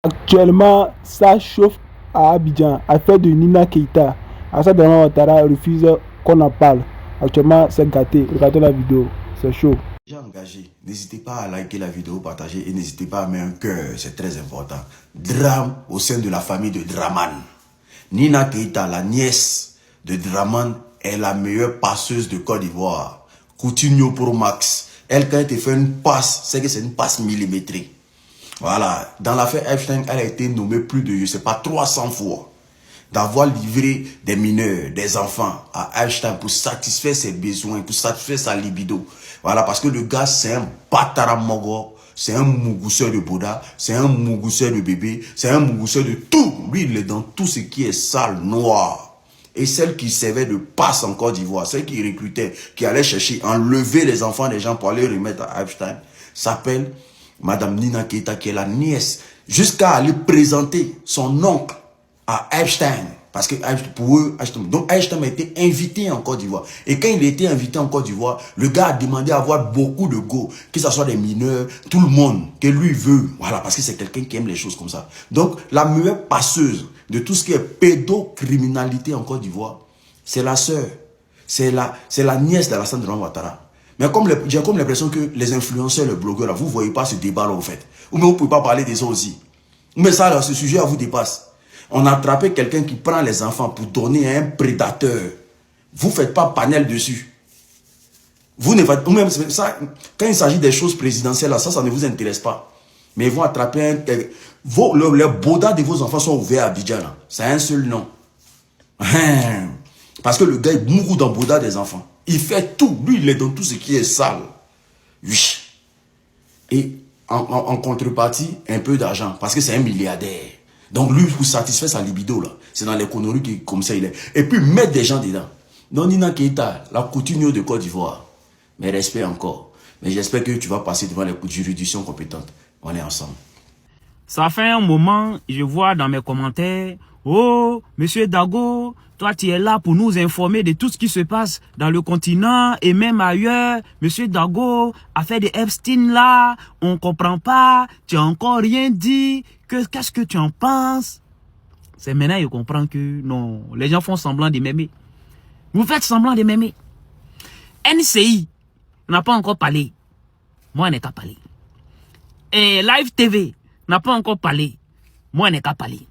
Actuellement, ça chauffe à Abidjan. Affaire de Nina Keita. Alassane Dramane Ouattara refuse qu'on en parle. Actuellement, c'est gâté. Regardez la vidéo. C'est chaud. Déjà engagé, n'hésitez pas à liker la vidéo, partager et n'hésitez pas à mettre un cœur, c'est très important. Drame au sein de la famille de Dramane. Nina Keita, la nièce de Dramane, est la meilleure passeuse de Côte d'Ivoire. Coutinho Pro Max. Elle, quand elle te fait une passe, c'est que c'est une passe millimétrée. Voilà. Dans l'affaire Epstein, elle a été nommée plus de, je sais pas, 300 fois d'avoir livré des mineurs, des enfants à Epstein pour satisfaire ses besoins, pour satisfaire sa libido. Voilà, parce que le gars, c'est un bataramogo, c'est un mougousseur de Boda, c'est un mougousseur de bébé, c'est un mougousseur de tout. Lui, il est dans tout ce qui est sale, noir. Et celle qui servait de passe en Côte d'Ivoire, celle qui recrutait, qui allait chercher, enlever les enfants des gens pour aller les remettre à Epstein, s'appelle Madame Nina Keita, qui est la nièce, jusqu'à aller présenter son oncle à Epstein. Parce que pour eux, donc Epstein a été invité en Côte d'Ivoire. Et quand il a été invité en Côte d'Ivoire, le gars a demandé à avoir beaucoup de go, que ce soit des mineurs, tout le monde, que lui veut. Voilà, parce que c'est quelqu'un qui aime les choses comme ça. Donc, la meilleure passeuse de tout ce qui est pédocriminalité en Côte d'Ivoire, c'est la sœur. C'est la nièce d'Alassane Dramane Ouattara. Mais j'ai comme l'impression que les influenceurs, les blogueurs, là, vous ne voyez pas ce débat-là, en fait. Ou mais vous ne pouvez pas parler des autres aussi. Mais ça, là, ce sujet, vous dépasse. On a attrapé quelqu'un qui prend les enfants pour donner à un prédateur. Vous ne faites pas panel dessus. Vous ne faites, ou même ça, quand il s'agit des choses présidentielles, là, ça ne vous intéresse pas. Mais ils vont attraper les bodas de vos enfants sont ouverts à Abidjan. C'est un seul nom. Parce que le gars est mourou dans boda des enfants. Il fait tout. Lui, il est dans tout ce qui est sale. Oui. Et en contrepartie, un peu d'argent. Parce que c'est un milliardaire. Donc lui, pour satisfaire sa libido, là, c'est dans les conneries qui, comme ça il est. Et puis mettre des gens dedans. Donc Nina Keita, la Coutinho de Côte d'Ivoire. Mais respect encore. Mais j'espère que tu vas passer devant les juridictions compétentes. On est ensemble. Ça fait un moment, je vois dans mes commentaires, oh, Monsieur Dago, toi tu es là pour nous informer de tout ce qui se passe dans le continent et même ailleurs. Monsieur Dago a fait des Epstein là, on comprend pas, tu as encore rien dit, qu'est-ce que tu en penses? C'est maintenant je comprends que non, les gens font semblant de m'aimer. Vous faites semblant de m'aimer. NCI n'a pas encore parlé. Moi, je n'ai qu'à parler. Et Live TV n'a pas encore parlé. Moi, je n'ai qu'à parler.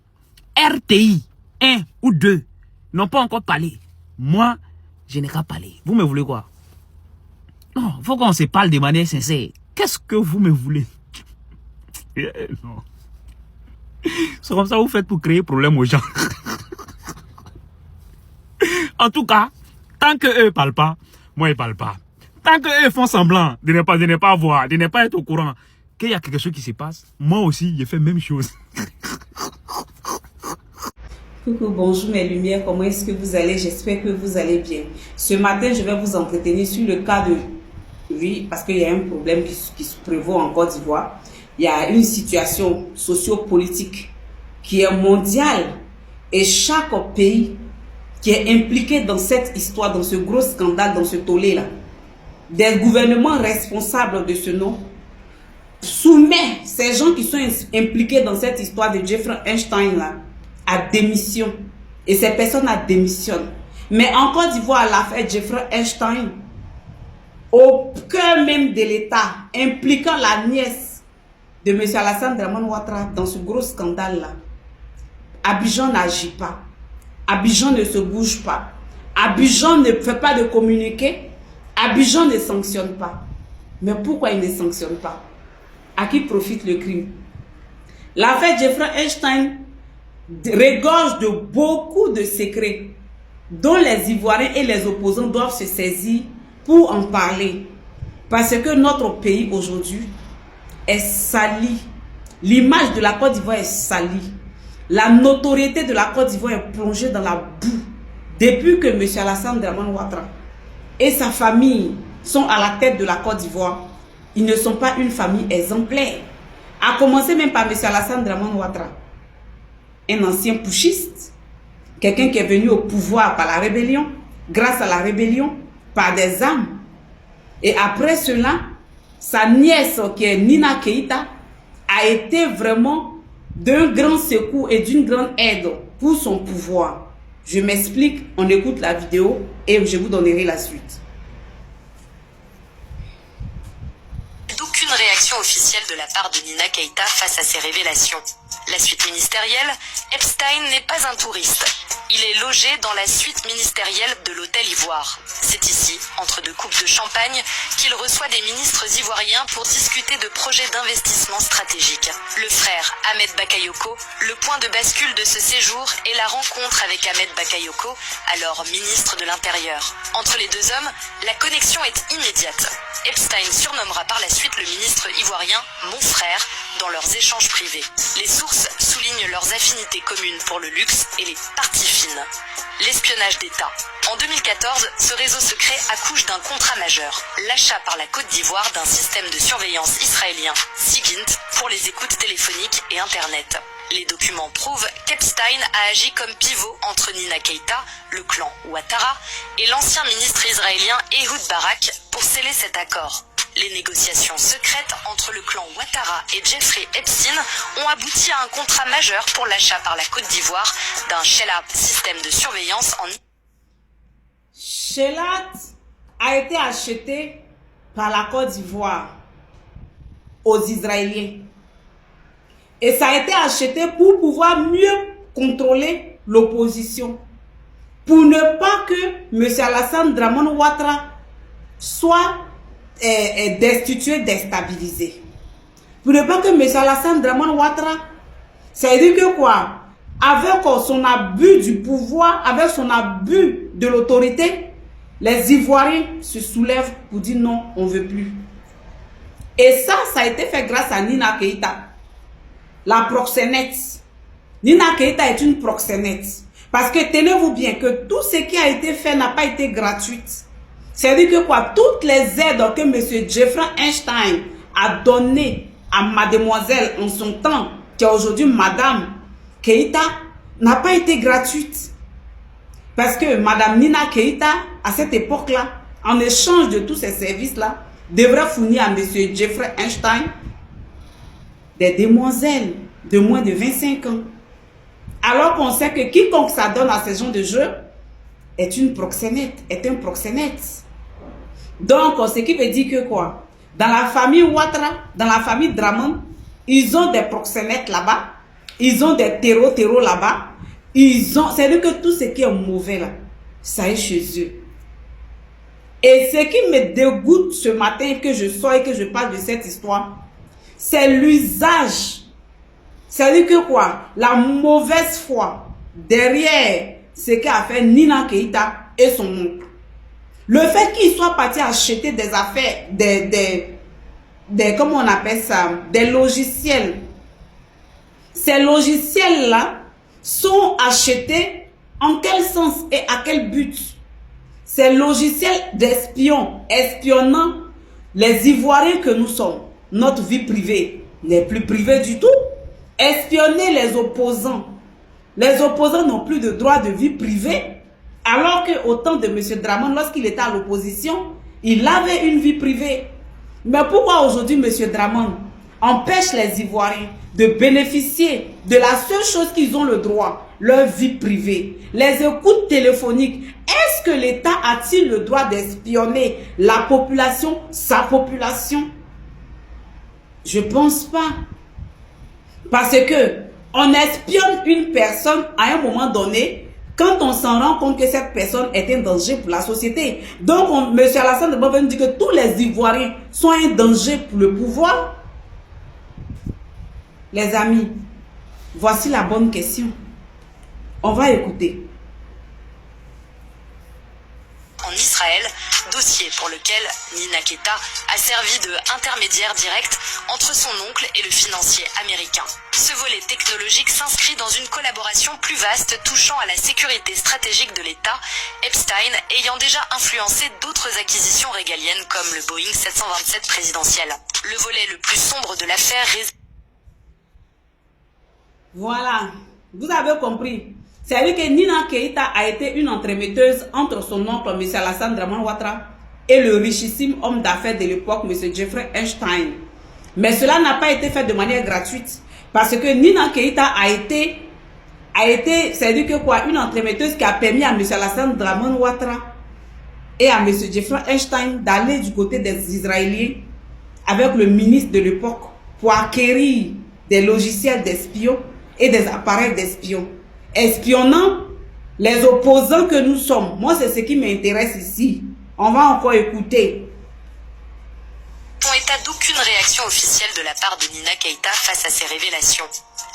RTI 1 ou 2 n'ont pas encore parlé. Moi, je n'ai qu'à parler. Vous me voulez quoi? Non, il faut qu'on se parle de manière sincère. Qu'est-ce que vous me voulez? Non. C'est comme ça que vous faites pour créer problème aux gens. En tout cas, tant qu'eux ne parlent pas, moi, je ne parle pas. Tant qu'eux font semblant de ne pas voir, de ne pas être au courant qu'il y a quelque chose qui se passe, moi aussi, je fais la même chose. Coucou, bonjour mes lumières, comment est-ce que vous allez? J'espère que vous allez bien. Ce matin, je vais vous entretenir sur le cas de... Oui, parce qu'il y a un problème qui se prévaut en Côte d'Ivoire. Il y a une situation socio-politique qui est mondiale et chaque pays qui est impliqué dans cette histoire, dans ce gros scandale, dans ce tollé-là, des gouvernements responsables de ce nom, soumet ces gens qui sont impliqués dans cette histoire de Jeffrey Epstein-là à démission. Et ces personnes démissionnent. Mais en Côte d'Ivoire, l'affaire Jeffrey Epstein, au cœur même de l'État, impliquant la nièce de M. Alassane Dramane Ouattara dans ce gros scandale-là, Abidjan n'agit pas. Abidjan ne se bouge pas. Abidjan ne fait pas de communiqué. Abidjan ne sanctionne pas. Mais pourquoi il ne sanctionne pas? À qui profite le crime? L'affaire Jeffrey Epstein regorge de beaucoup de secrets dont les Ivoiriens et les opposants doivent se saisir pour en parler. Parce que notre pays aujourd'hui est sali. L'image de la Côte d'Ivoire est salie. La notoriété de la Côte d'Ivoire est plongée dans la boue depuis que M. Alassane Dramane Ouattara et sa famille sont à la tête de la Côte d'Ivoire. Ils ne sont pas une famille exemplaire. À commencer même par M. Alassane Dramane Ouattara, un ancien putschiste, quelqu'un qui est venu au pouvoir par la rébellion, grâce à la rébellion, par des armes. Et après cela, sa nièce, qui est Nina Keita, a été vraiment d'un grand secours et d'une grande aide pour son pouvoir. Je m'explique, on écoute la vidéo et je vous donnerai la suite. D'aucune réaction officielle de la part de Nina Keita face à ces révélations. La suite ministérielle, Epstein n'est pas un touriste. Il est logé dans la suite ministérielle de l'Hôtel Ivoire. C'est ici, entre deux coupes de champagne, qu'il reçoit des ministres ivoiriens pour discuter de projets d'investissement stratégiques. Le frère Ahmed Bakayoko, le point de bascule de ce séjour est la rencontre avec Ahmed Bakayoko, alors ministre de l'Intérieur. Entre les deux hommes, la connexion est immédiate. Epstein surnommera par la suite le ministre ivoirien « mon frère » dans leurs échanges privés. Les sources soulignent leurs affinités communes pour le luxe et les parties fines. L'espionnage d'État. En 2014, ce réseau secret accouche d'un contrat majeur, l'achat par la Côte d'Ivoire d'un système de surveillance israélien, SIGINT, pour les écoutes téléphoniques et Internet. Les documents prouvent qu'Epstein a agi comme pivot entre Nina Keita, le clan Ouattara, et l'ancien ministre israélien Ehud Barak pour sceller cet accord. Les négociations secrètes entre le clan Ouattara et Jeffrey Epstein ont abouti à un contrat majeur pour l'achat par la Côte d'Ivoire d'un Sheila système de surveillance en Sheila a été acheté par la Côte d'Ivoire aux Israéliens. Et ça a été acheté pour pouvoir mieux contrôler l'opposition. Pour ne pas que M. Alassane Dramane Ouattara soit destitué, déstabilisé. Pour ne pas que M. Alassane Dramane Ouattara, ça veut dire que quoi? Avec son abus du pouvoir, avec son abus de l'autorité, les Ivoiriens se soulèvent pour dire non, on ne veut plus. Et ça a été fait grâce à Nina Keita, la proxénète. Nina Keita est une proxénète. Parce que tenez-vous bien que tout ce qui a été fait n'a pas été gratuit. C'est-à-dire que quoi, toutes les aides que M. Jeffrey Epstein a données à mademoiselle en son temps, qui est aujourd'hui Madame Keita, n'a pas été gratuite. Parce que Madame Nina Keita, à cette époque-là, en échange de tous ces services-là, devrait fournir à M. Jeffrey Epstein des demoiselles de moins de 25 ans. Alors qu'on sait que quiconque s'adonne à ce genre de jeu est une proxénète, est un proxénète. Donc, ce qui veut dire que quoi? Dans la famille Ouattara, dans la famille Dramane, ils ont des proxénètes là-bas, ils ont des terreaux là-bas, c'est-à-dire que tout ce qui est mauvais là, ça est chez eux. Et ce qui me dégoûte ce matin, que je sois et que je parle de cette histoire, c'est l'usage. C'est-à-dire que quoi? La mauvaise foi derrière ce qu'a fait Nina Keita et son oncle. Le fait qu'ils soient partis acheter des affaires, comment on appelle ça, des logiciels. Ces logiciels-là sont achetés en quel sens et à quel but? Ces logiciels d'espions, espionnant les Ivoiriens que nous sommes. Notre vie privée n'est plus privée du tout. Espionner les opposants. Les opposants n'ont plus de droit de vie privée. Alors qu'au temps de M. Dramane, lorsqu'il était à l'opposition, il avait une vie privée. Mais pourquoi aujourd'hui M. Dramane empêche les Ivoiriens de bénéficier de la seule chose qu'ils ont le droit, leur vie privée, les écoutes téléphoniques? Est-ce que l'État a-t-il le droit d'espionner la population, sa population? Je ne pense pas. Parce que on espionne une personne à un moment donné quand on s'en rend compte que cette personne est un danger pour la société. Donc, M. Alassane Dramane dit que tous les Ivoiriens sont un danger pour le pouvoir. Les amis, voici la bonne question. On va écouter. En Israël, dossier pour lequel Nina Keita a servi de intermédiaire direct entre son oncle et le financier américain. Ce volet technologique s'inscrit dans une collaboration plus vaste touchant à la sécurité stratégique de l'État, Epstein ayant déjà influencé d'autres acquisitions régaliennes comme le Boeing 727 présidentiel. Le volet le plus sombre de l'affaire réside... Voilà, vous avez compris. C'est-à-dire que Nina Keita a été une entremetteuse entre son oncle, M. Alassane Dramane Ouattara, et le richissime homme d'affaires de l'époque, M. Jeffrey Epstein. Mais cela n'a pas été fait de manière gratuite. Parce que Nina Keïta a été c'est-à-dire que quoi, une entremetteuse qui a permis à M. Alassane Draman Ouattara et à M. Jeffrey Einstein d'aller du côté des Israéliens avec le ministre de l'époque pour acquérir des logiciels d'espions et des appareils d'espions, espionnant les opposants que nous sommes. Moi, c'est ce qui m'intéresse ici. On va encore écouter. Font état d'aucune réaction officielle de la part de Nina Keïta face à ces révélations.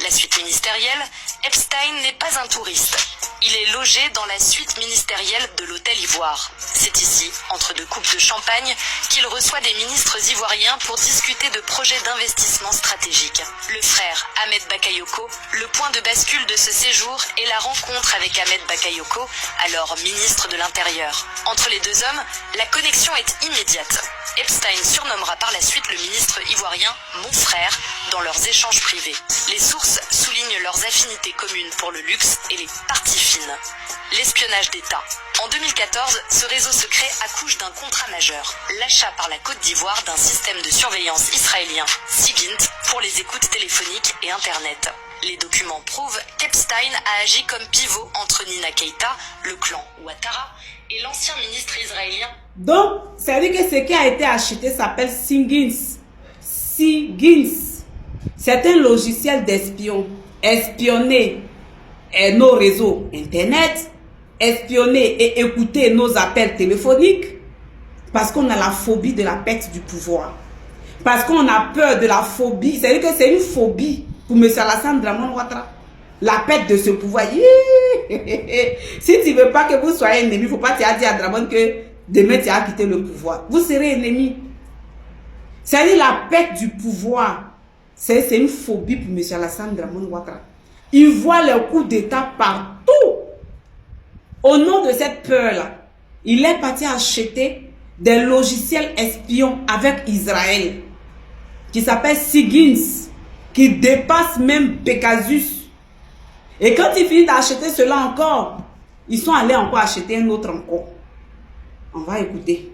La suite ministérielle, Epstein n'est pas un touriste. Il est logé dans la suite ministérielle de l'Hôtel Ivoire. C'est ici, entre deux coupes de champagne, qu'il reçoit des ministres ivoiriens pour discuter de projets d'investissement stratégiques. Le frère Ahmed Bakayoko, le point de bascule de ce séjour est la rencontre avec Ahmed Bakayoko, alors ministre de l'Intérieur. Entre les deux hommes, la connexion est immédiate. Epstein surnommera par la suite le ministre ivoirien « mon frère » dans leurs échanges privés. Les sources soulignent leurs affinités communes pour le luxe et les parties fines. L'espionnage d'État. En 2014, ce réseau secret accouche d'un contrat majeur, l'achat par la Côte d'Ivoire d'un système de surveillance israélien, SIGINT, pour les écoutes téléphoniques et Internet. Les documents prouvent qu'Epstein a agi comme pivot entre Nina Keïta, le clan Ouattara, et l'ancien ministre israélien. Donc, ça veut dire que ce qui a été acheté s'appelle SIGINT. SIGINT. C'est un logiciel d'espion. Espionner nos réseaux Internet, espionner et écouter nos appels téléphoniques, parce qu'on a la phobie de la perte du pouvoir. Parce qu'on a peur de la phobie. C'est-à-dire que c'est une phobie pour M. Alassane Draman Ouattara. La perte de ce pouvoir. Si tu ne veux pas que vous soyez ennemi, il ne faut pas dire à Draman que demain tu as quitté le pouvoir. Vous serez ennemi. C'est-à-dire la perte du pouvoir. C'est une phobie pour M. Alassane Draman Ouattara. Il voit les coups d'État partout. Au nom de cette peur-là, il est parti acheter des logiciels espions avec Israël qui s'appelle SIGINT, qui dépasse même Pegasus. Et quand ils finissent d'acheter cela encore, ils sont allés encore acheter un autre encore. On va écouter.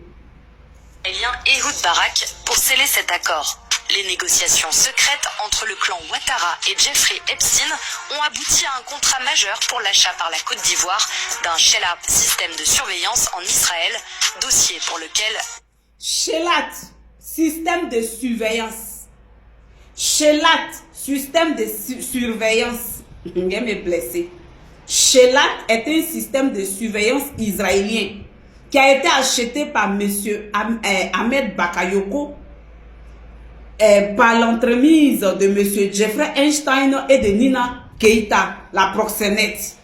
Ehud Barak pour sceller cet accord. Les négociations secrètes entre le clan Ouattara et Jeffrey Epstein ont abouti à un contrat majeur pour l'achat par la Côte d'Ivoire d'un Shelat système de surveillance en Israël, dossier pour lequel... Shelat, système de surveillance. Shelat, système de surveillance. Je vais me blesser. Shelat est un système de surveillance israélien qui a été acheté par M. Ahmed Bakayoko par l'entremise de M. Jeffrey Einstein et de Nina Keïta, la proxénète.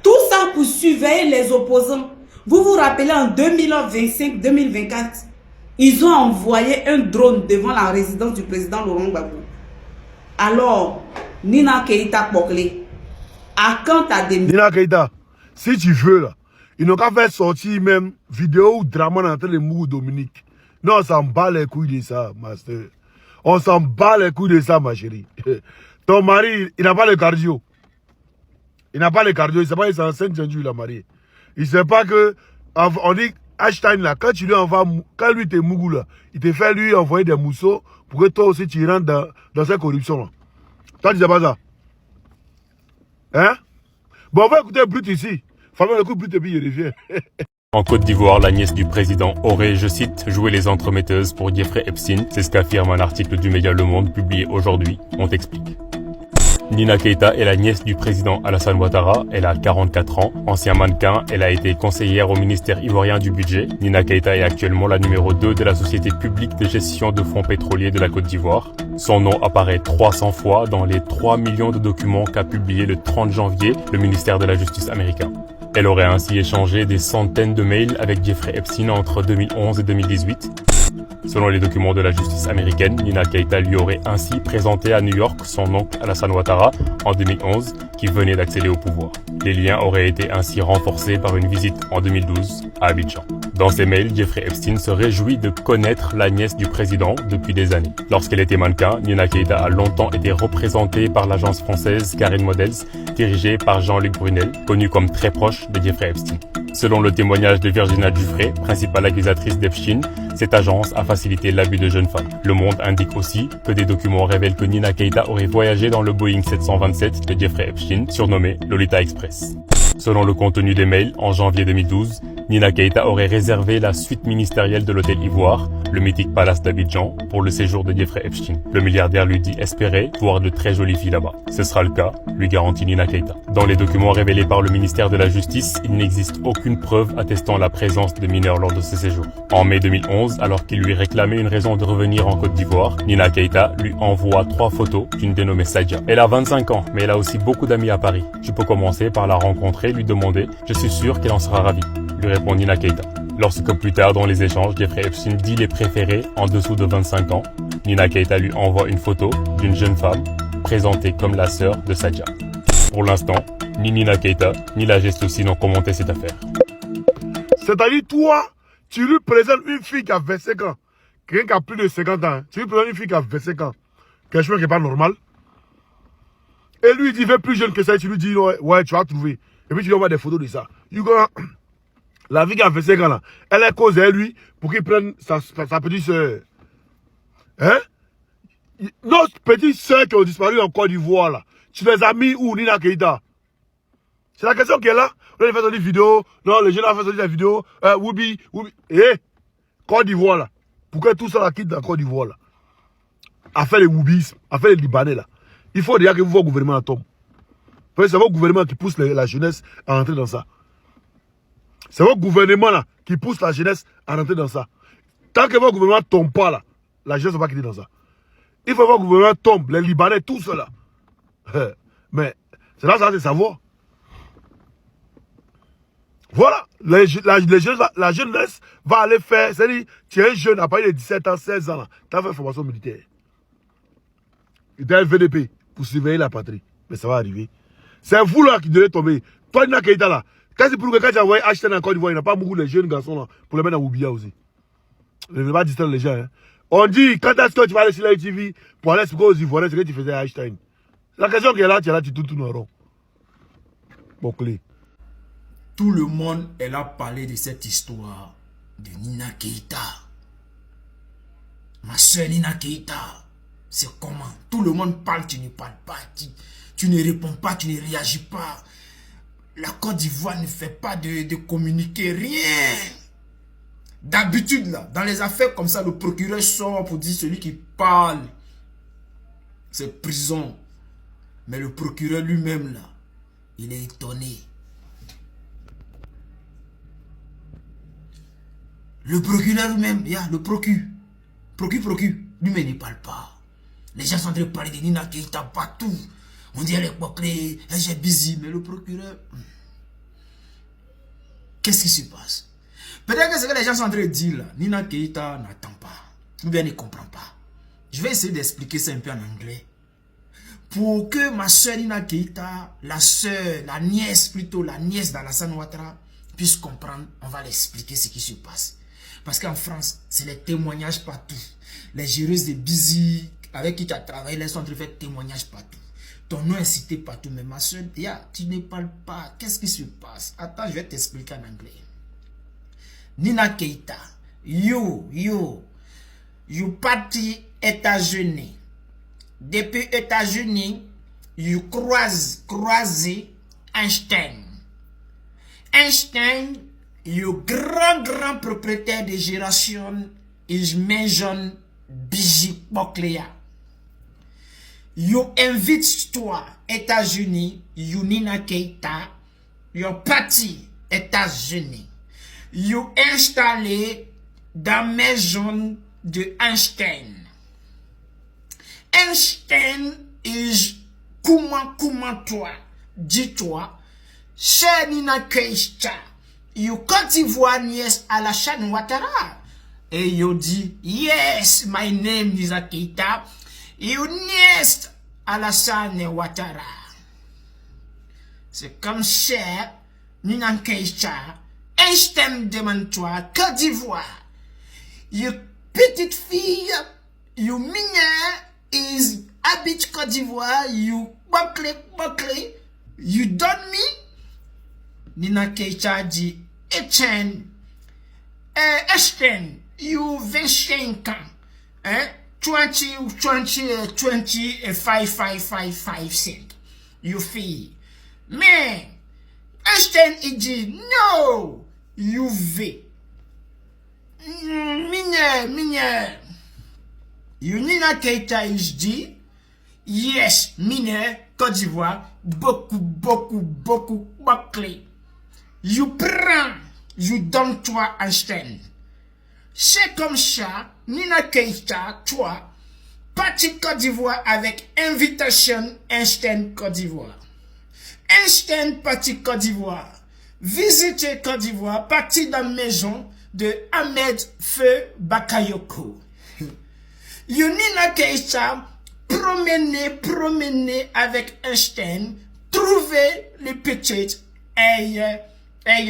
Tout ça pour surveiller les opposants. Vous vous rappelez en 2025-2024, ils ont envoyé un drone devant la résidence du président Laurent Gbagbo. Alors, Nina Keïta Bokle, à quand ta démission? Nina Keïta, si tu veux là, ils n'ont qu'à faire sortir même vidéo ou drama dans les mots Dominique. Non, on s'en bat les couilles de ça, master. On s'en bat les couilles de ça, ma chérie. Ton mari, il n'a pas le cardio. Il n'a pas le cardio. Il ne sait pas qu'il est enceinte, il a marié. Il ne sait pas que, on dit, Einstein là, quand tu lui envoies, quand lui t'es mougou là, il te fait lui envoyer des mousseaux pour que toi aussi tu rentres dans cette corruption là. Toi, tu ne sais pas ça. Hein? Bon, on va écouter Brut ici. Fameux le coup Brut et puis il revient. En Côte d'Ivoire, la nièce du président aurait, je cite, joué les entremetteuses pour Jeffrey Epstein. C'est ce qu'affirme un article du média Le Monde publié aujourd'hui. On t'explique. Nina Keïta est la nièce du président Alassane Ouattara. Elle a 44 ans. Ancien mannequin, elle a été conseillère au ministère ivoirien du budget. Nina Keïta est actuellement la numéro 2 de la société publique de gestion de fonds pétroliers de la Côte d'Ivoire. Son nom apparaît 300 fois dans les 3 millions de documents qu'a publié le 30 janvier le ministère de la Justice américain. Elle aurait ainsi échangé des centaines de mails avec Jeffrey Epstein entre 2011 et 2018. Selon les documents de la justice américaine, Nina Keïta lui aurait ainsi présenté à New York son oncle Alassane Ouattara en 2011, qui venait d'accéder au pouvoir. Les liens auraient été ainsi renforcés par une visite en 2012 à Abidjan. Dans ses mails, Jeffrey Epstein se réjouit de connaître la nièce du président depuis des années. Lorsqu'elle était mannequin, Nina Keita a longtemps été représentée par l'agence française Karen Models, dirigée par Jean-Luc Brunel, connu comme très proche de Jeffrey Epstein. Selon le témoignage de Virginia Giuffre, principale accusatrice d'Epstein, cette agence a facilité l'abus de jeunes femmes. Le Monde indique aussi que des documents révèlent que Nina Keita aurait voyagé dans le Boeing 727 de Jeffrey Epstein, surnommé Lolita Express. Selon le contenu des mails, en janvier 2012, Nina Keita aurait réservé la suite ministérielle de l'hôtel Ivoire, le mythique palace d'Abidjan, pour le séjour de Jeffrey Epstein. Le milliardaire lui dit espérer voir de très jolies filles là-bas. Ce sera le cas, lui garantit Nina Keita. Dans les documents révélés par le ministère de la Justice, il n'existe aucune preuve attestant la présence de mineurs lors de ce séjour. En mai 2011, alors qu'il lui réclamait une raison de revenir en Côte d'Ivoire, Nina Keita lui envoie 3 photos d'une dénommée Sadia. Elle a 25 ans, mais elle a aussi beaucoup d'amis à Paris. Tu peux commencer par la rencontrer, lui demander, je suis sûr qu'elle en sera ravie, lui répond Nina Keita. Lorsque plus tard dans les échanges, Jeffrey Epstein dit les préférer en dessous de 25 ans, Nina Keita lui envoie une photo d'une jeune femme présentée comme la sœur de Sadia. Pour l'instant, ni Nina Keita ni la Gestossi n'ont commenté cette affaire. C'est-à-dire, toi, tu lui présentes une fille qui a 25 ans, quelqu'un qui a plus de 50 ans, hein. Tu lui présentes une fille qui a 25 ans, quelque chose qui n'est pas normal. Et lui, il dit, il veut plus jeune que ça, et tu lui dis, ouais, tu vas trouver. Et puis tu lui envoies des photos de ça. La fille qui a 25 ans là, elle est cause à lui pour qu'il prenne sa petite soeur. Hein? Nos petites soeurs qui ont disparu en Côte d'Ivoire là, tu les as mis où, Nina Keita? C'est la question qui est là. On a fait des vidéos, non, les jeunes ont fait des vidéos, Woubi, Côte d'Ivoire là. Pourquoi tout ça la quitte dans Côte d'Ivoire là? À faire les Woubis, à faire les Libanais là. Il faut déjà que votre gouvernement tombe. Parce que c'est votre gouvernement qui pousse la jeunesse à rentrer dans ça. C'est votre gouvernement là qui pousse la jeunesse à rentrer dans ça. Tant que votre gouvernement ne tombe pas là, la jeunesse ne va pas quitter dans ça. Il faut que votre gouvernement tombe, les Libanais, tout cela. Mais c'est là ça c'est savoir. Voilà, la jeunesse va aller faire, c'est-à-dire, tu es un jeune à partir de 17 ans, 16 ans là, tu as fait une formation militaire. Tu es un VDP pour surveiller la patrie. Mais ça va arriver. C'est vous là qui devez tomber. Toi, Nina Keita là, quand c'est pour que quand tu as envoyé Ashton en Côte d'Ivoire, il n'y a pas beaucoup de jeunes garçons là pour les mettre dans Oubia aussi. Je ne vais pas distraire les gens. Hein. On dit, quand est-ce que tu vas aller sur la TV pour aller expliquer aux Ivoiriens ce que tu faisais à Ashton? La question qui est là, tu tournes en rond. Bon clé. Tout le monde est là parler de cette histoire de Nina Keita. Ma soeur Nina Keita, c'est comment? Tout le monde parle, tu ne parles pas, tu ne réponds pas, tu ne réagis pas. La Côte d'Ivoire ne fait pas de communiquer, rien. D'habitude, là, dans les affaires comme ça, le procureur sort pour dire celui qui parle, c'est prison. Mais le procureur lui-même, là, il est étonné. Le procureur lui-même, le procureur, lui-même ne parle pas. Les gens sont en train de parler de Nina Keita partout. On dit elle est bouclée, elle est busy, mais le procureur, qu'est-ce qui se passe? Peut-être que ce que les gens sont en train de dire là, Nina Keita n'attend pas, ou bien ne comprend pas. Je vais essayer d'expliquer ça un peu en anglais. Pour que ma soeur Nina Keita, la nièce d'Alassane Ouattara, puisse comprendre, on va l'expliquer ce qui se passe. Parce qu'en France, c'est les témoignages partout. Les géreuses de Busy, avec qui tu as travaillé, elles sont en train de faire témoignages partout. Ton nom est cité partout, mais ma soeur, tu ne parles pas. Qu'est-ce qui se passe? Attends, je vais t'expliquer en anglais. Nina Keita, you parti États-Unis. Depuis États-Unis, you croisé Einstein. Einstein, you grand propriétaire de génération, il mentionne Biji Bocléa. You invite toi États-Unis, you Nina Keita, you parti États-Unis. You installé dans maison de Einstein. Einstein is comment toi, dis-toi, chère Nina Keita, you Côte d'Ivoire nièce Alassane Ouattara. Et you dit, yes, my name is Keita, you nièce Alassane Ouattara. C'est comme chère Nina Keita, Einstein demande-toi, Côte d'Ivoire. Your petite fille, you mineur, is habite Côte d'Ivoire, you buckley, you don't me? Nina Keita dit, Etienne, Einstein, you 25 ans, hein? 25, you feel. Mais, Einstein, il dit, no, you V. Mineur. You Nina Keita, il dit, yes, mineur, Côte d'Ivoire, beaucoup, clé. You prends, you donne toi Einstein. C'est comme ça, Nina Keita, toi, parti Côte d'Ivoire avec invitation Einstein Côte d'Ivoire. Einstein parti Côte d'Ivoire. Visiter Côte d'Ivoire, parti dans la maison de Ahmed Feu Bakayoko. You Nina Keita, promener avec Einstein, trouver les petites et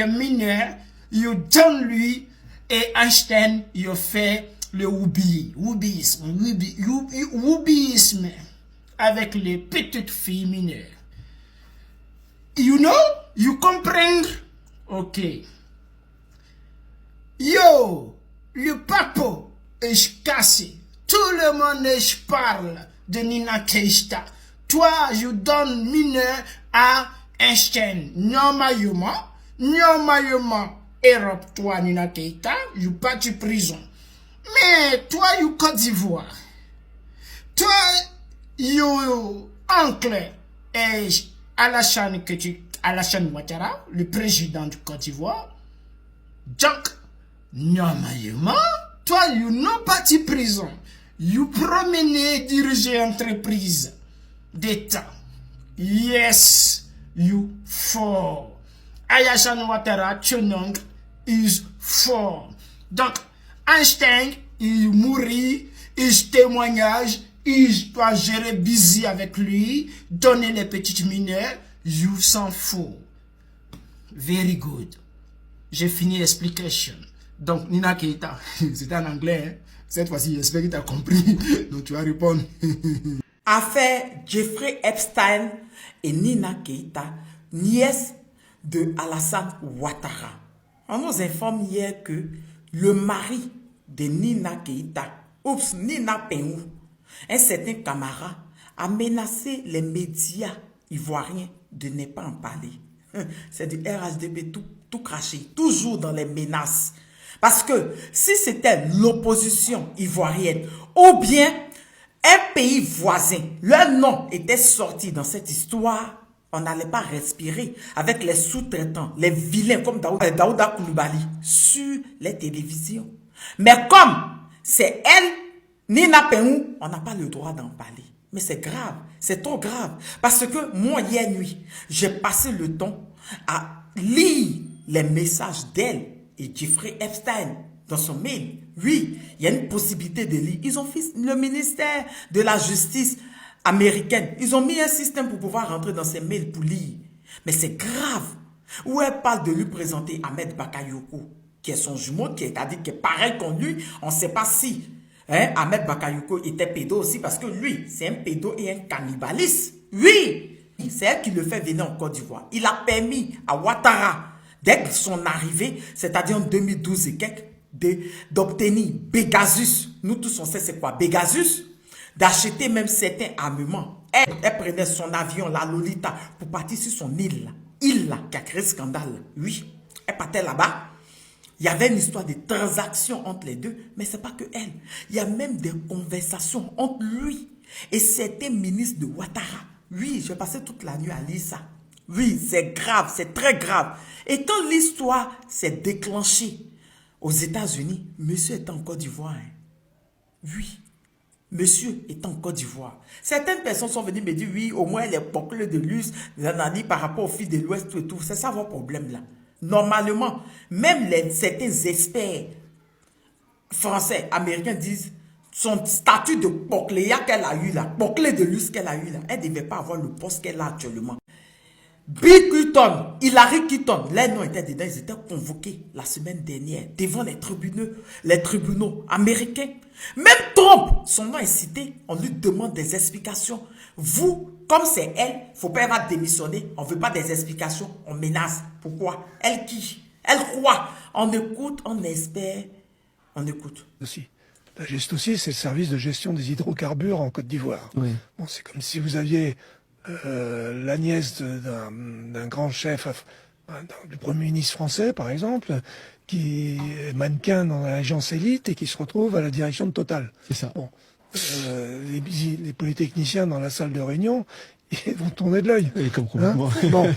mineurs, you donne lui et Einstein, you fait le wubisme avec les petites filles mineures. You know? You comprendre? Ok. Yo, le papo est cassé. Tout le monde parle de Nina Keita. Toi, je donne mineur à Einstein. Normalement, Europe, toi, Nina Keita, you parti prison. Mais toi, you Côte d'Ivoire. Toi, you oncle et Alassane Ouattara, le président de Côte d'Ivoire. Donc, normalement, toi, you non parti prison. You promener, diriger entreprise d'État. Yes, you for. Alassane Ouattara, Tchonong, is for. Donc, Einstein, il mourit, il témoignage, il doit gérer busy avec lui, donner les petites mineurs, you s'en fout. Very good. J'ai fini l'explication. Donc, Nina Keita, c'était en anglais, hein? Cette fois-ci, j'espère que tu as compris. Donc, tu vas répondre. Affaire Jeffrey Epstein et Nina Keita, nièce de Alassane Ouattara. On nous informe hier que le mari de Nina Keita, Nina Penou, un certain Camara, a menacé les médias ivoiriens de ne pas en parler. C'est du RHDP tout craché, toujours dans les menaces. Parce que si c'était l'opposition ivoirienne ou bien un pays voisin, leur nom était sorti dans cette histoire, on n'allait pas respirer avec les sous-traitants, les vilains comme Daouda Coulibaly sur les télévisions. Mais comme c'est elle, Nina Penou, on n'a pas le droit d'en parler. Mais c'est grave, c'est trop grave. Parce que moi, hier nuit, j'ai passé le temps à lire les messages d'elle et Jeffrey Epstein dans son mail. Oui, il y a une possibilité de lire. Ils ont fait le ministère de la Justice américaine. Ils ont mis un système pour pouvoir rentrer dans ses mails pour lire. Mais c'est grave. Où elle parle de lui présenter Ahmed Bakayoko, qui est son jumeau, qui est pareil qu'on lui. On ne sait pas si Ahmed Bakayoko était pédo aussi, parce que lui, c'est un pédo et un cannibaliste. Oui, c'est elle qui le fait venir en Côte d'Ivoire. Il a permis à Ouattara, dès son arrivée, c'est-à-dire en 2012 et quelques, d'obtenir Pegasus. Nous tous on sait c'est quoi Pegasus, d'acheter même certains armements. Elle prenait son avion, la Lolita, pour partir sur son île qui a créé scandale. Oui, elle partait là-bas. Il y avait une histoire de transactions entre les deux, mais c'est pas que elle. Il y a même des conversations entre lui et certains ministres de Ouattara. Oui, j'ai passé toute la nuit à lire ça. Oui, c'est grave, c'est très grave. Et quand l'histoire s'est déclenchée aux États-Unis, monsieur est en Côte d'Ivoire. Oui, monsieur est en Côte d'Ivoire. Certaines personnes sont venues me dire, oui, au moins les boucles de luxe, par rapport aux filles de l'Ouest et tout. C'est ça votre problème là. Normalement, même certains experts français, américains disent, son statut de boucléa qu'elle a eu là, bouclé de luxe qu'elle a eu là, elle ne devait pas avoir le poste qu'elle a actuellement. Bill Clinton, Hillary Clinton, les noms étaient dedans, ils étaient convoqués la semaine dernière devant les tribunaux américains. Même Trump, son nom est cité, on lui demande des explications. Vous, comme c'est elle, il ne faut pas avoir démissionner, on ne veut pas des explications, on menace. Pourquoi? Elle qui? Elle croit. On écoute, on espère, on écoute. Aussi. La GESTOSI, c'est le service de gestion des hydrocarbures en Côte d'Ivoire. Oui. Bon, c'est comme si vous aviez la nièce d'un grand chef, du Premier ministre français, par exemple, qui est mannequin dans l'agence élite et qui se retrouve à la direction de Total. C'est ça. Bon, les polytechniciens dans la salle de réunion, ils vont tourner de l'œil. Hein, bon,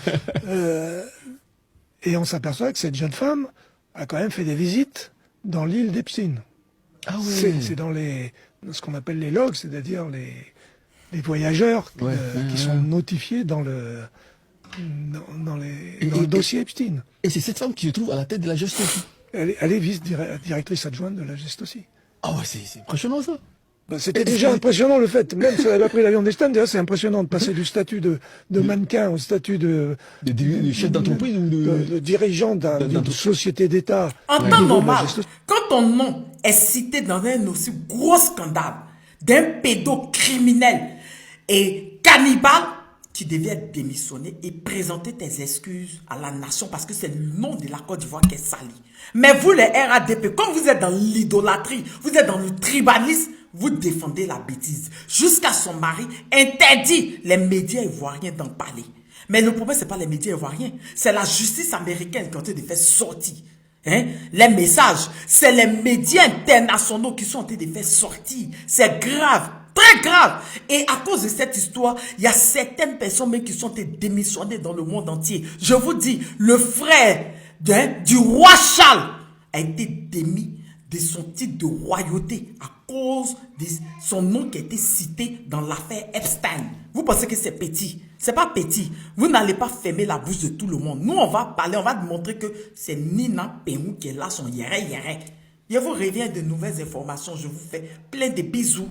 et on s'aperçoit que cette jeune femme a quand même fait des visites dans l'île d'Epstein. Ah oui. C'est dans ce qu'on appelle les logs, c'est-à-dire les voyageurs qui sont notifiés dans le dossier Epstein. Et c'est cette femme qui se trouve à la tête de la GESTOSI. Elle est vice-directrice adjointe de la GESTOSI. Ah ouais, c'est impressionnant ça. Ben, c'était déjà impressionnant le fait, même si elle a pris l'avion d'Epstein, déjà c'est impressionnant de passer du statut de mannequin au statut de chef d'entreprise ou de dirigeant d'une société d'État. En temps normal, quand ton nom est cité dans un aussi gros scandale d'un pédocriminel et cannibale, tu devais démissionner et présenter tes excuses à la nation parce que c'est le nom de la Côte d'Ivoire qui est sali. Mais vous les RADP, comme vous êtes dans l'idolâtrie, vous êtes dans le tribalisme, vous défendez la bêtise. Jusqu'à son mari interdit les médias ivoiriens d'en parler. Mais le problème, ce n'est pas les médias ivoiriens. C'est la justice américaine qui est en train de faire sortir. Hein? Les messages, c'est les médias internationaux qui sont en train de faire sortir. C'est grave, très grave. Et à cause de cette histoire, il y a certaines personnes même qui sont démissionnées dans le monde entier. Je vous dis, le frère du roi Charles a été démis de son titre de royauté à cause de son nom qui a été cité dans l'affaire Epstein. Vous pensez que c'est petit? C'est pas petit. Vous n'allez pas fermer la bouche de tout le monde. Nous, on va parler, on va montrer que c'est Nina Pemou qui est là, son yéré. Je vous reviens de nouvelles informations. Je vous fais plein de bisous.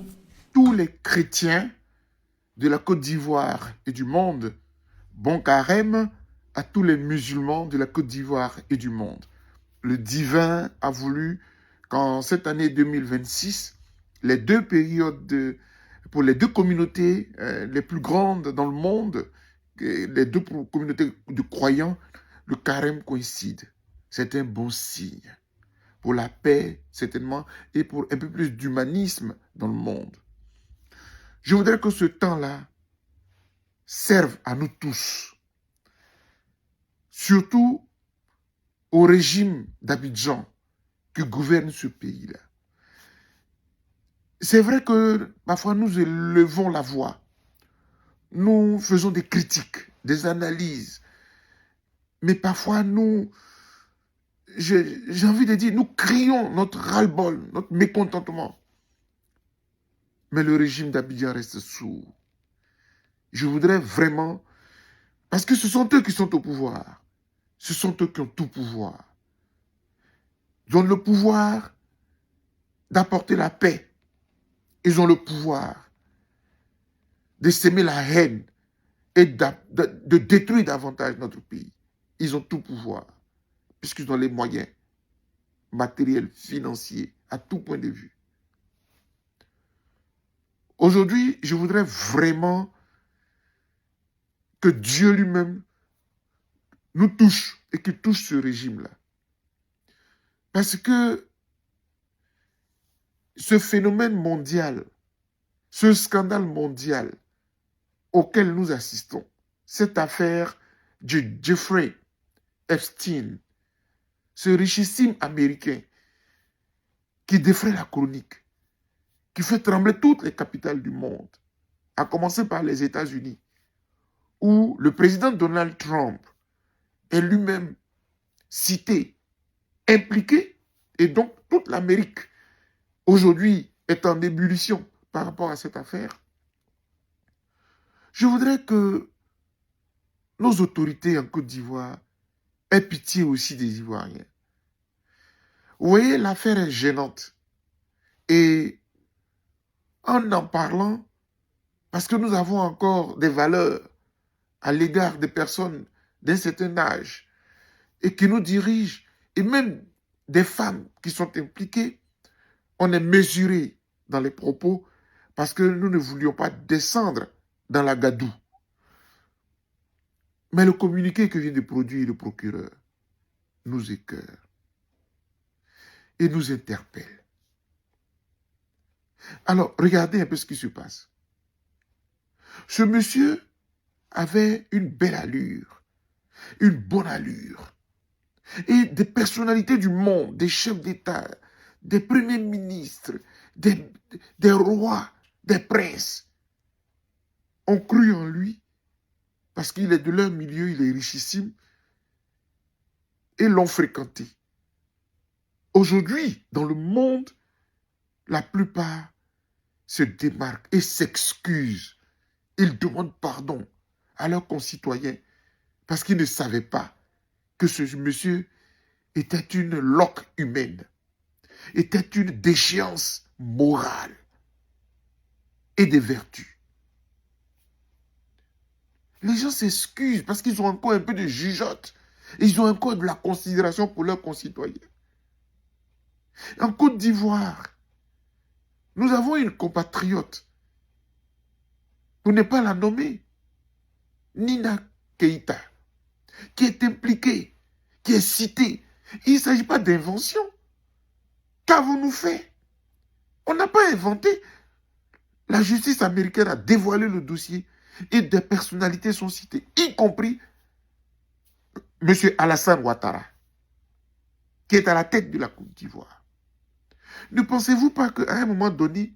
Tous les chrétiens de la Côte d'Ivoire et du monde, bon carême à tous les musulmans de la Côte d'Ivoire et du monde. Le divin a voulu qu'en cette année 2026, les deux périodes, pour les deux communautés les plus grandes dans le monde, les deux communautés de croyants, le carême coïncide. C'est un bon signe pour la paix, certainement, et pour un peu plus d'humanisme dans le monde. Je voudrais que ce temps-là serve à nous tous, surtout au régime d'Abidjan qui gouverne ce pays-là. C'est vrai que parfois nous élevons la voix, nous faisons des critiques, des analyses, mais parfois nous, j'ai envie de dire, nous crions notre ras-le-bol, notre mécontentement. Mais le régime d'Abidjan reste sourd. Je voudrais vraiment, parce que ce sont eux qui sont au pouvoir, ce sont eux qui ont tout pouvoir. Ils ont le pouvoir d'apporter la paix. Ils ont le pouvoir de s'aimer la haine et de détruire davantage notre pays. Ils ont tout pouvoir, puisqu'ils ont les moyens matériels, financiers, à tout point de vue. Aujourd'hui, je voudrais vraiment que Dieu lui-même nous touche et qu'il touche ce régime-là. Parce que ce phénomène mondial, ce scandale mondial auquel nous assistons, cette affaire de Jeffrey Epstein, ce richissime Américain qui défraie la chronique, qui fait trembler toutes les capitales du monde, à commencer par les États-Unis, où le président Donald Trump est lui-même cité, impliqué, et donc toute l'Amérique aujourd'hui est en ébullition par rapport à cette affaire. Je voudrais que nos autorités en Côte d'Ivoire aient pitié aussi des Ivoiriens. Vous voyez, l'affaire est gênante. Et en parlant, parce que nous avons encore des valeurs à l'égard des personnes d'un certain âge et qui nous dirigent, et même des femmes qui sont impliquées, on est mesuré dans les propos parce que nous ne voulions pas descendre dans la gadoue. Mais le communiqué que vient de produire le procureur nous écœure et nous interpelle. Alors, regardez un peu ce qui se passe. Ce monsieur avait une belle allure, une bonne allure. Et des personnalités du monde, des chefs d'État, des premiers ministres, des rois, des princes, ont cru en lui parce qu'il est de leur milieu, il est richissime, et l'ont fréquenté. Aujourd'hui, dans le monde, la plupart se démarquent et s'excusent. Ils demandent pardon à leurs concitoyens parce qu'ils ne savaient pas que ce monsieur était une loque humaine, était une déchéance morale et des vertus. Les gens s'excusent parce qu'ils ont encore un peu de jugeote. Ils ont encore de la considération pour leurs concitoyens. En Côte d'Ivoire, nous avons une compatriote, pour ne pas la nommer, Nina Keïta, qui est impliquée, qui est citée. Il ne s'agit pas d'invention. Qu'avons-nous fait? On n'a pas inventé. La justice américaine a dévoilé le dossier et des personnalités sont citées, y compris M. Alassane Ouattara, qui est à la tête de la Côte d'Ivoire. Ne pensez-vous pas qu'à un moment donné,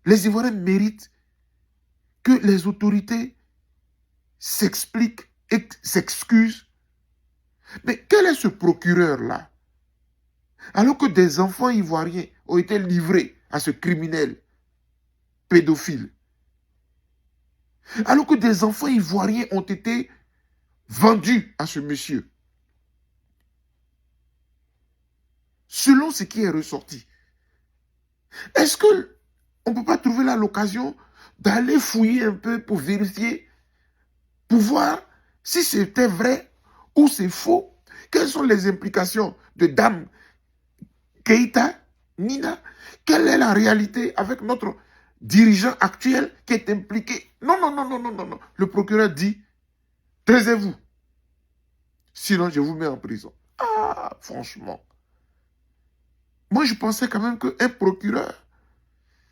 les Ivoiriens méritent que les autorités s'expliquent et s'excusent? Mais quel est ce procureur-là? Alors que des enfants ivoiriens ont été livrés à ce criminel pédophile. Alors que des enfants ivoiriens ont été vendus à ce monsieur. Selon ce qui est ressorti. Est-ce qu'on ne peut pas trouver là l'occasion d'aller fouiller un peu pour vérifier, pour voir si c'était vrai ou c'est faux? Quelles sont les implications de Dame Keïta, Nina? Quelle est la réalité avec notre dirigeant actuel qui est impliqué? Non. Le procureur dit, taisez-vous. Sinon, je vous mets en prison. Ah, franchement. Moi, je pensais quand même qu'un procureur,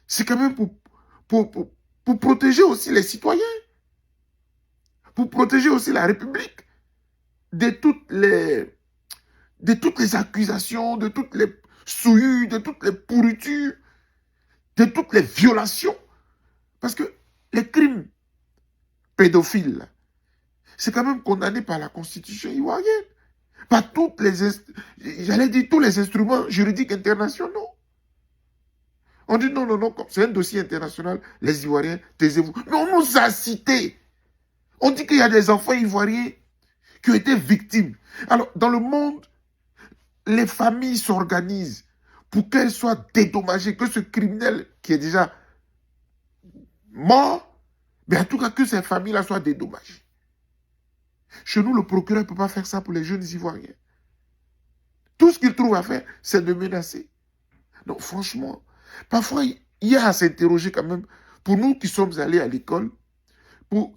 c'est quand même pour protéger aussi les citoyens, pour protéger aussi la République de toutes les accusations, de toutes les souillures, de toutes les pourritures, de toutes les violations. Parce que les crimes pédophiles, c'est quand même condamné par la Constitution ivoirienne, par tous les instruments juridiques internationaux. On dit non, c'est un dossier international, les Ivoiriens, taisez-vous. Mais on nous a cités. On dit qu'il y a des enfants ivoiriens qui ont été victimes. Alors, dans le monde, les familles s'organisent pour qu'elles soient dédommagées, que ce criminel qui est déjà mort, mais en tout cas que ces familles-là soient dédommagées. Chez nous, le procureur ne peut pas faire ça pour les jeunes Ivoiriens. Tout ce qu'il trouve à faire, c'est de menacer. Donc franchement, parfois, il y a à s'interroger quand même, pour nous qui sommes allés à l'école,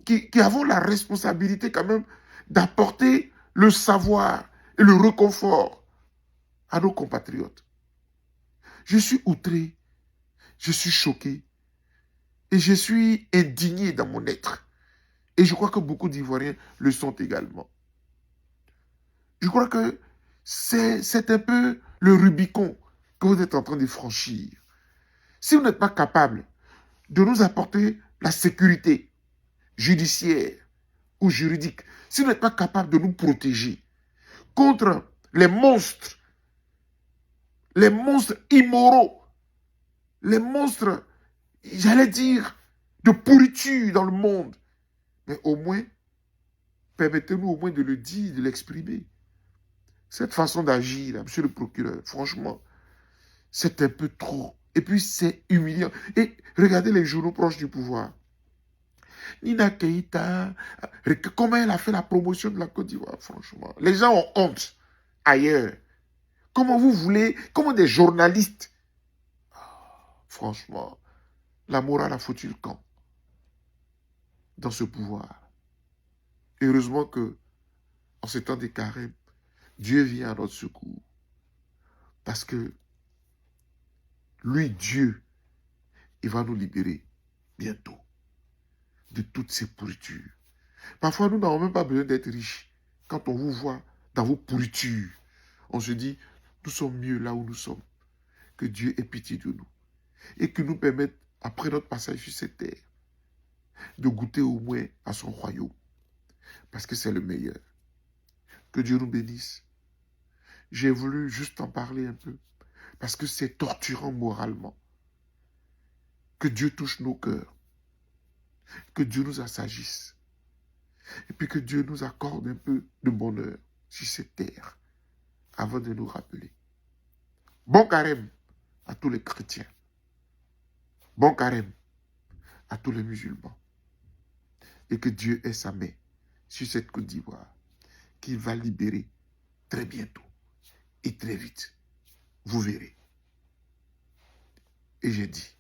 qui avons la responsabilité quand même d'apporter le savoir et le réconfort à nos compatriotes. Je suis outré, je suis choqué et je suis indigné dans mon être. Et je crois que beaucoup d'Ivoiriens le sont également. Je crois que c'est un peu le Rubicon que vous êtes en train de franchir. Si vous n'êtes pas capable de nous apporter la sécurité judiciaire ou juridique, si vous n'êtes pas capable de nous protéger contre les monstres immoraux, les monstres, j'allais dire, de pourriture dans le monde, mais au moins, permettez-nous au moins de le dire, de l'exprimer. Cette façon d'agir, monsieur le procureur, franchement, c'est un peu trop. Et puis, c'est humiliant. Et regardez les journaux proches du pouvoir. Nina Keïta, comment elle a fait la promotion de la Côte d'Ivoire, franchement. Les gens ont honte ailleurs. Comment vous voulez, comment des journalistes, franchement, la morale a foutu le camp dans ce pouvoir. Heureusement que, en ces temps des carêmes, Dieu vient à notre secours. Parce que lui, Dieu, il va nous libérer bientôt de toutes ces pourritures. Parfois, nous n'avons même pas besoin d'être riches. Quand on vous voit dans vos pourritures, on se dit, nous sommes mieux là où nous sommes. Que Dieu ait pitié de nous. Et qu'il nous permette, après notre passage sur cette terre, de goûter au moins à son royaume. Parce que c'est le meilleur. Que Dieu nous bénisse. J'ai voulu juste en parler un peu. Parce que c'est torturant moralement. Que Dieu touche nos cœurs. Que Dieu nous assagisse. Et puis que Dieu nous accorde un peu de bonheur sur cette terre. Avant de nous rappeler. Bon carême à tous les chrétiens. Bon carême à tous les musulmans. Et que Dieu ait sa main sur cette Côte d'Ivoire qu'il va libérer très bientôt et très vite. Vous verrez. Et j'ai dit,